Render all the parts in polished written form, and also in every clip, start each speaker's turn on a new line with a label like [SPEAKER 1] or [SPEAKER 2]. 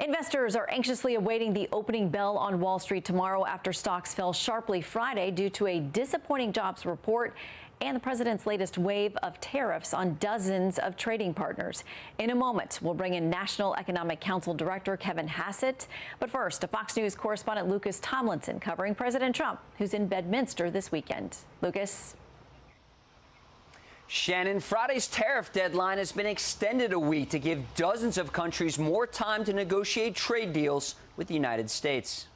[SPEAKER 1] Investors are anxiously awaiting the opening bell on Wall Street tomorrow after stocks fell sharply Friday due to a disappointing jobs report and the president's latest wave of tariffs on dozens of trading partners. In a moment, we'll bring in National Economic Council Director Kevin Hassett. But first, Fox News correspondent Lucas Tomlinson covering President Trump, who's in Bedminster this weekend. Lucas.
[SPEAKER 2] Shannon, Friday's tariff deadline has been extended a week to give dozens of countries more time to negotiate trade deals with the United States.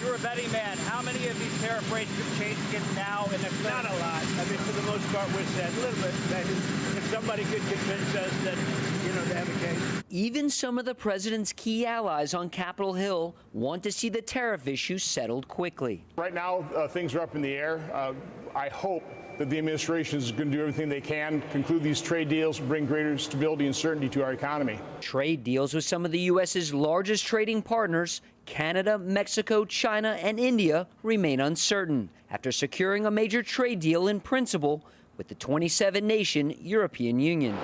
[SPEAKER 3] You're a betting man. How many of these tariff rates could change again now in the
[SPEAKER 4] Not a lot. I mean, for the most part, we're set. A little bit, maybe. If somebody could convince us that, they have a case.
[SPEAKER 2] Even some of the president's key allies on Capitol Hill want to see the tariff issue settled quickly.
[SPEAKER 5] Right now, things are up in the air. I hope that the administration is going to do everything they can, conclude these trade deals, bring greater stability and certainty to our economy.
[SPEAKER 2] Trade deals with some of the U.S.'s largest trading partners, Canada, Mexico, China, and India, remain uncertain after securing a major trade deal in principle with the 27-nation European Union.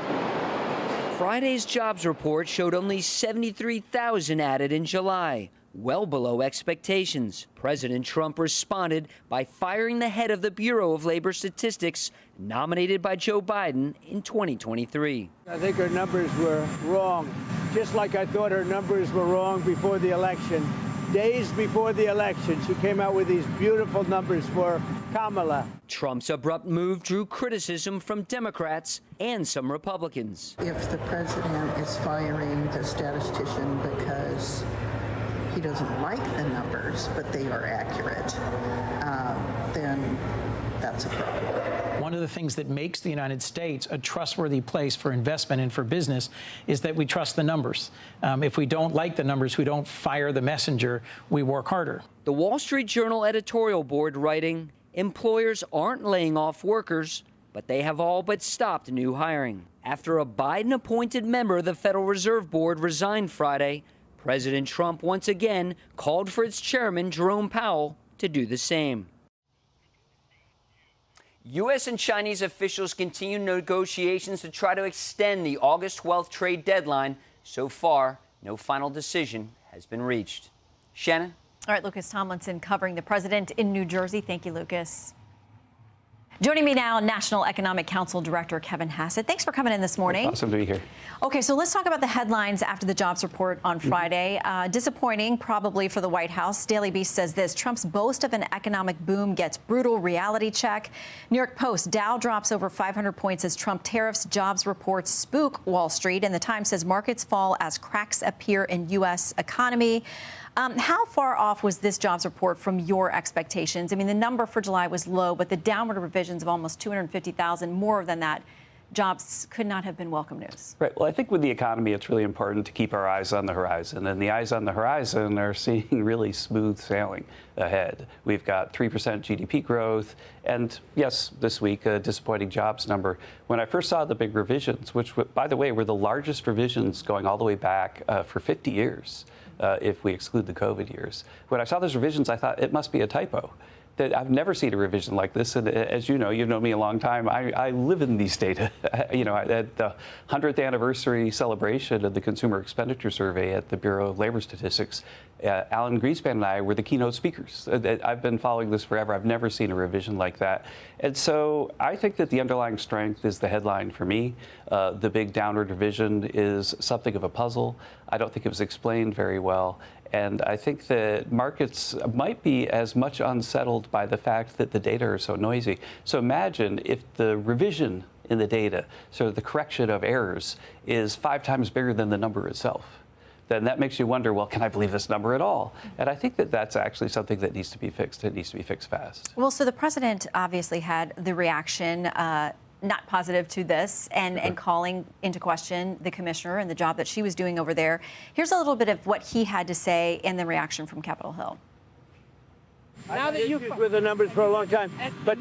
[SPEAKER 2] Friday's jobs report showed only 73,000 added in July, well below expectations. President Trump responded by firing the head of the Bureau of Labor Statistics, nominated by Joe Biden in 2023.
[SPEAKER 4] I think her numbers were wrong, just like I thought her numbers were wrong before the election. Days before the election, she came out with these beautiful numbers for Kamala.
[SPEAKER 2] Trump's abrupt move drew criticism from Democrats and some Republicans.
[SPEAKER 6] If the president is firing the statistician because he doesn't like the numbers, but they are accurate, then that's a problem.
[SPEAKER 7] One of the things that makes the United States a trustworthy place for investment and for business is that we trust the numbers. If we don't like the numbers, we don't fire the messenger, we work harder.
[SPEAKER 2] The Wall Street Journal editorial board writing, employers aren't laying off workers, but they have all but stopped new hiring. After a Biden-appointed member of the Federal Reserve Board resigned Friday, President Trump once again called for its chairman, Jerome Powell, to do the same. U.S. and Chinese officials continue negotiations to try to extend the August 12th trade deadline. So far, no final decision has been reached. Shannon?
[SPEAKER 1] All right, Lucas Tomlinson covering the president in New Jersey. Thank you, Lucas. Joining me now, National Economic Council Director Kevin Hassett. Thanks for coming in this morning.
[SPEAKER 8] Awesome to be here.
[SPEAKER 1] Okay, so let's talk about the headlines after the jobs report on Friday. Disappointing, probably, for the White House. Daily Beast says this: Trump's boast of an economic boom gets brutal reality check. New York Post: Dow drops over 500 points as Trump tariffs jobs reports spook Wall Street. And the Times says markets fall as cracks appear in U.S. economy. How far off was this jobs report from your expectations? I mean, the number for July was low, but the downward revisions of almost 250,000, more than that, jobs could not have been welcome news.
[SPEAKER 8] Right. Well, I think with the economy, it's really important to keep our eyes on the horizon. And the eyes on the horizon are seeing really smooth sailing ahead. We've got 3% GDP growth. And yes, this week, a disappointing jobs number. When I first saw the big revisions, which, by the way, were the largest revisions going all the way back for 50 years, if we exclude the COVID years. When I saw those revisions, I thought it must be a typo. That I've never seen a revision like this. And as you know, you've known me a long time, I live in these data. At the 100th anniversary celebration of the Consumer Expenditure Survey at the Bureau of Labor Statistics, Alan Greenspan and I were the keynote speakers. I've been following this forever. I've never seen a revision like that. And so I think that the underlying strength is the headline for me. The big downward revision is something of a puzzle. I don't think it was explained very well. And I think that markets might be as much unsettled by the fact that the data are so noisy. So imagine if the revision in the data, so the correction of errors, is 5 times bigger than the number itself. Then that makes you wonder, well, can I believe this number at all? And I think that that's actually something that needs to be fixed. It needs to be fixed fast.
[SPEAKER 1] Well, so the president obviously had the reaction not positive to this and calling into question the commissioner and the job that she was doing over there. Here's a little bit of what he had to say in the reaction from Capitol Hill.
[SPEAKER 4] Now that you've with the numbers for a long time, but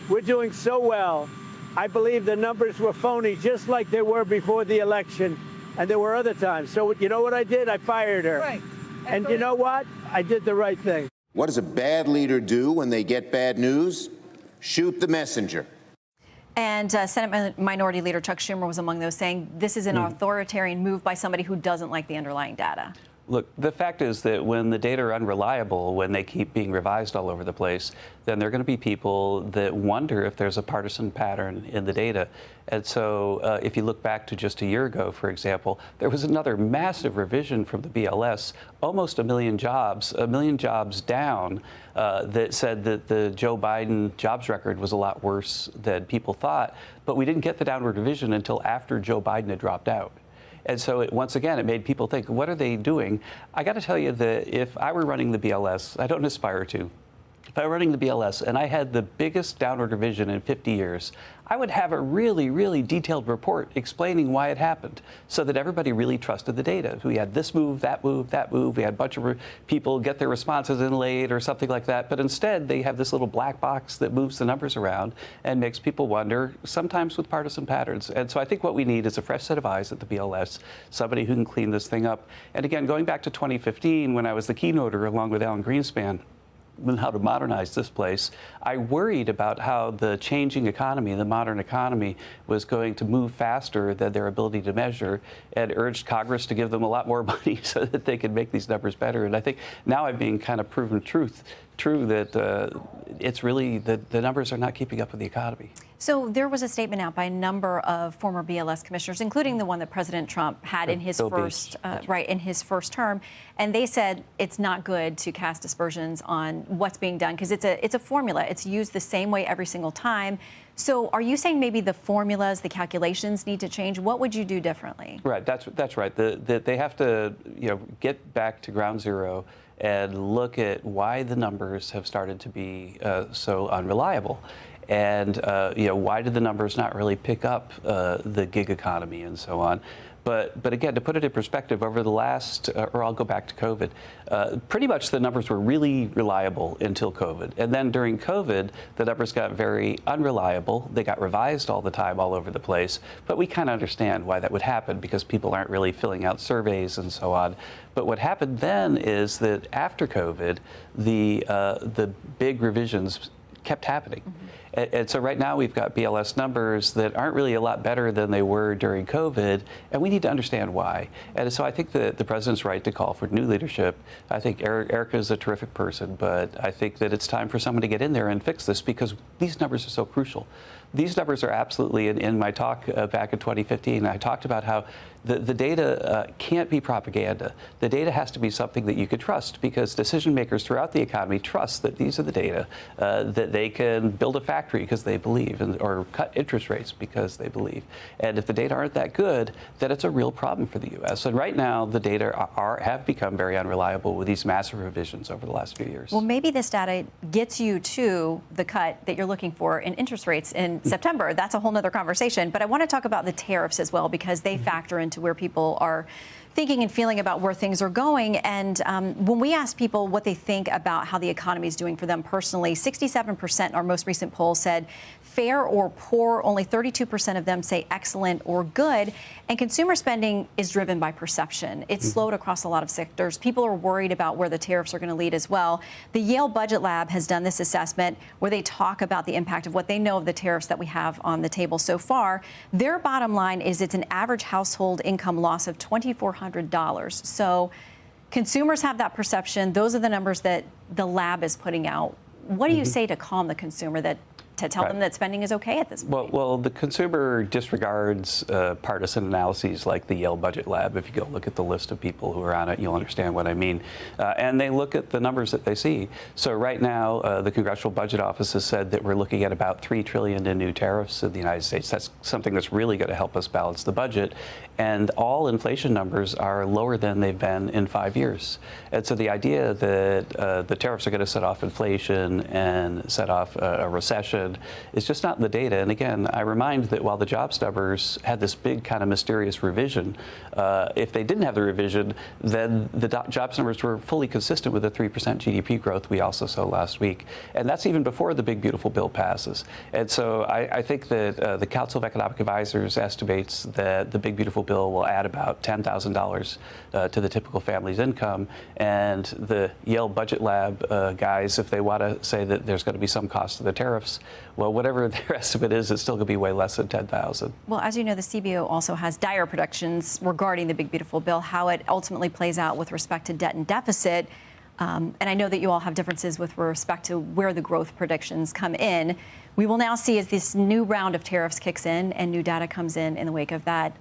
[SPEAKER 4] we're doing so well. I believe the numbers were phony, just like they were before the election, and there were other times. So you know what I did? I fired her. Right. And you know what? I did the right thing.
[SPEAKER 9] What does a bad leader do when they get bad news? Shoot the messenger.
[SPEAKER 1] And Senate Minority Leader Chuck Schumer was among those, saying this is an authoritarian move by somebody who doesn't like the underlying data.
[SPEAKER 8] Look, the fact is that when the data are unreliable, when they keep being revised all over the place, then there are going to be people that wonder if there's a partisan pattern in the data. And so if you look back to just a year ago, for example, there was another massive revision from the BLS, almost a million jobs down, that said that the Joe Biden jobs record was a lot worse than people thought. But we didn't get the downward revision until after Joe Biden had dropped out. And so, once again, it made people think, what are they doing? I got to tell you that if I were running the BLS, I don't aspire to. If I were running the BLS and I had the biggest downward revision in 50 years, I would have a really, really detailed report explaining why it happened so that everybody really trusted the data. We had this move, that move, that move. We had a bunch of people get their responses in late or something like that. But instead, they have this little black box that moves the numbers around and makes people wonder, sometimes with partisan patterns. And so I think what we need is a fresh set of eyes at the BLS, somebody who can clean this thing up. And again, going back to 2015, when I was the keynoter along with Alan Greenspan, on how to modernize this place, I worried about how the changing economy, the modern economy, was going to move faster than their ability to measure, and urged Congress to give them a lot more money so that they could make these numbers better. And I think now I'm being kind of proven true that it's really the numbers are not keeping up with the economy.
[SPEAKER 1] So there was a statement out by a number of former BLS commissioners, including the one that President Trump had in his first term, and they said it's not good to cast aspersions on what's being done because it's a formula. It's used the same way every single time. So are you saying maybe the formulas, the calculations need to change? What would you do differently? Right.
[SPEAKER 8] That's right. They have to get back to ground zero and look at why the numbers have started to be so unreliable. And why did the numbers not really pick up the gig economy and so on? But again, to put it in perspective, over the last, or I'll go back to COVID, pretty much the numbers were really reliable until COVID. And then during COVID, the numbers got very unreliable. They got revised all the time, all over the place. But we kind of understand why that would happen because people aren't really filling out surveys and so on. But what happened then is that after COVID, the big revisions kept happening. And so right now we've got BLS numbers that aren't really a lot better than they were during COVID, and we need to understand why. And so I think that the president's right to call for new leadership. I think Erica is a terrific person, but I think that it's time for someone to get in there and fix this because these numbers are so crucial. These numbers are absolutely, in my talk back in 2015, I talked about how the data can't be propaganda. The data has to be something that you could trust because decision makers throughout the economy trust that these are the data, that they can build a factory because they believe, or cut interest rates because they believe. And if the data aren't that good, then it's a real problem for the U.S. And right now, the data have become very unreliable with these massive revisions over the last few years.
[SPEAKER 1] Well, maybe this data gets you to the cut that you're looking for in interest rates in September. That's a whole nother conversation. But I want to talk about the tariffs as well, because they factor into where people are thinking and feeling about where things are going. And when we ask people what they think about how the economy is doing for them personally, 67% in our most recent poll said fair or poor. Only 32% of them say excellent or good. And consumer spending is driven by perception. It's slowed across a lot of sectors. People are worried about where the tariffs are going to lead as well. The Yale Budget Lab has done this assessment where they talk about the impact of what they know of the tariffs that we have on the table so far. Their bottom line is it's an average household income loss of $2,400. So consumers have that perception. Those are the numbers that the lab is putting out. What do you say to calm the consumer, to tell them that spending is okay at this point?
[SPEAKER 8] Well, the consumer disregards partisan analyses like the Yale Budget Lab. If you go look at the list of people who are on it, you'll understand what I mean. And they look at the numbers that they see. So right now, the Congressional Budget Office has said that we're looking at about $3 trillion in new tariffs in the United States. That's something that's really going to help us balance the budget. And all inflation numbers are lower than they've been in 5 years. And so the idea that the tariffs are going to set off inflation and set off a recession is just not in the data. And again, I remind that while the jobs numbers had this big kind of mysterious revision, if they didn't have the revision, then the jobs numbers were fully consistent with the 3% GDP growth we also saw last week. And that's even before the big, beautiful bill passes. And so I think that the Council of Economic Advisors estimates that the big, beautiful bill will add about $10,000 to the typical family's income. And the Yale Budget Lab guys, if they want to say that there's going to be some cost to the tariffs, well, whatever their estimate is, it's still going to be way less than 10,000.
[SPEAKER 1] Well, as you know, the CBO also has dire predictions regarding the big, beautiful bill, how it ultimately plays out with respect to debt and deficit. And I know that you all have differences with respect to where the growth predictions come in. We will now see as this new round of tariffs kicks in and new data comes in the wake of that.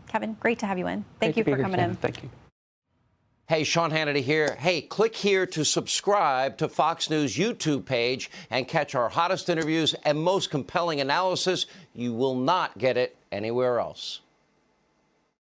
[SPEAKER 1] Kevin, great to have you in. Thank you for coming in.
[SPEAKER 8] Thank you.
[SPEAKER 9] Hey, Sean Hannity here. Hey, click here to subscribe to Fox News YouTube page and catch our hottest interviews and most compelling analysis. You will not get it anywhere else.